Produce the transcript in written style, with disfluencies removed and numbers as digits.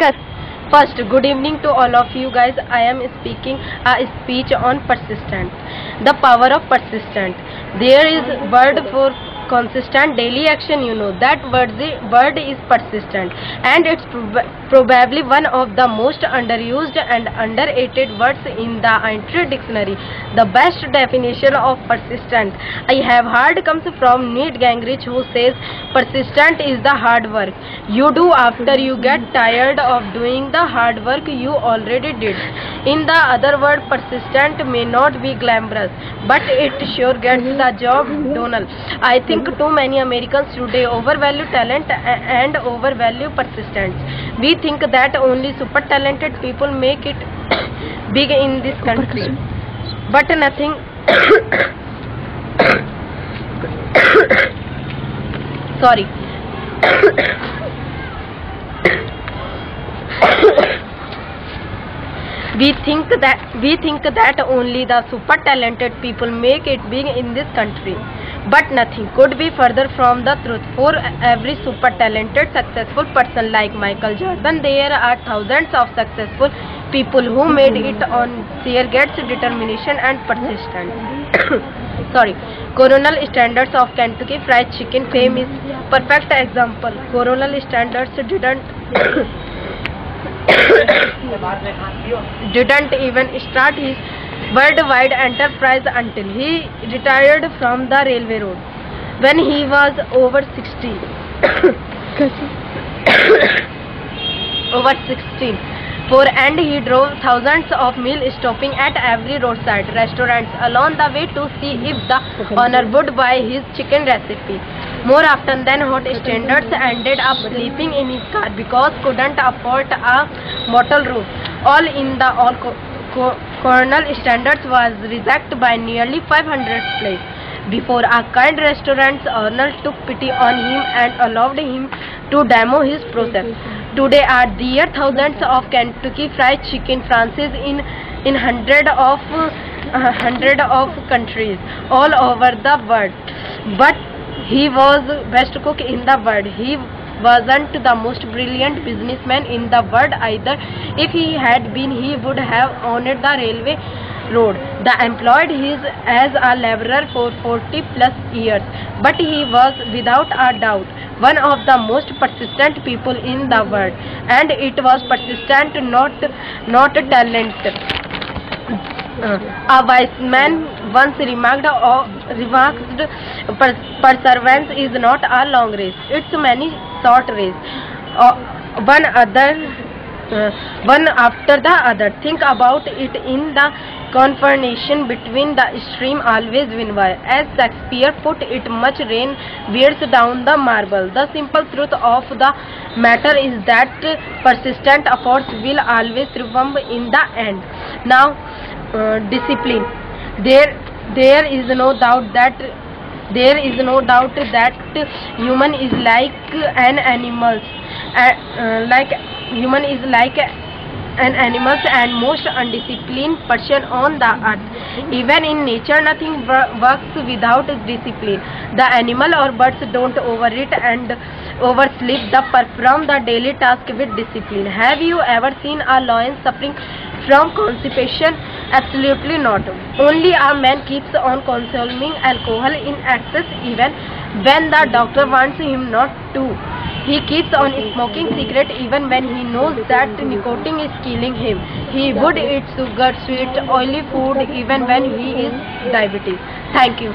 discuss. First, good evening to all of you guys. I am speaking a speech on persistent. The power of persistent. There is word for consistent daily action. You know that word is persistent, and it's probably one of the most underused and underrated words in the entire dictionary. The best definition of persistent I have heard comes from Newt Gingrich, who says persistent is the hard work you do after you get tired of doing the hard work you already did. In the other word, persistent may not be glamorous, but it sure gets the job done. I think too many Americans today overvalue talent and overvalue persistence. We think that only super talented people make it big in this country, but nothing. Sorry. We think that only the super talented people make it big in this country, but nothing could be further from the truth. For every super talented successful person like Michael Jordan, there are thousands of successful people who made it on sheer guts, determination and persistence. Sorry. Coronel Standards of Kentucky Fried Chicken fame is perfect example. Coronel Standards didn't even start his worldwide enterprise until he retired from the railroad when he was over 16. And he drove thousands of miles, stopping at every roadside restaurants along the way to see if the owner would buy his chicken recipe. More often than not, Standards ended up sleeping in his car because couldn't afford a motel room. Colonel Standards was rejected by nearly 500 places before a kind restaurant owner took pity on him and allowed him to demo his process. Today are there thousands of Kentucky Fried Chicken franchises in hundreds of countries all over the world. But he was best cook in the world. He wasn't the most brilliant businessman in the world either. If he had been, he would have owned the railway road. They employed him as a laborer for 40 plus years. But he was without a doubt one of the most persistent people in the world. And it was persistent, not talent. A wise man once remarked, perseverance is not a long race, it's many short race, one after the other. Think about it. In the confrontation between the stream always win by. As Shakespeare put it, much rain wears down the marble. The simple truth of the matter is that persistent efforts will always triumph in the end. Now, discipline. There is no doubt that human is like an animal, and most undisciplined person on the earth. Even in nature, nothing works without discipline. The animal or birds don't overeat and oversleep. They perform the daily task with discipline. Have you ever seen a lion suffering from constipation? Absolutely not. Only a man keeps on consuming alcohol in excess even when the doctor wants him not to. He keeps on smoking cigarette even when he knows that nicotine is killing him. He would eat sugar, sweet, oily food even when he is diabetic. Thank you.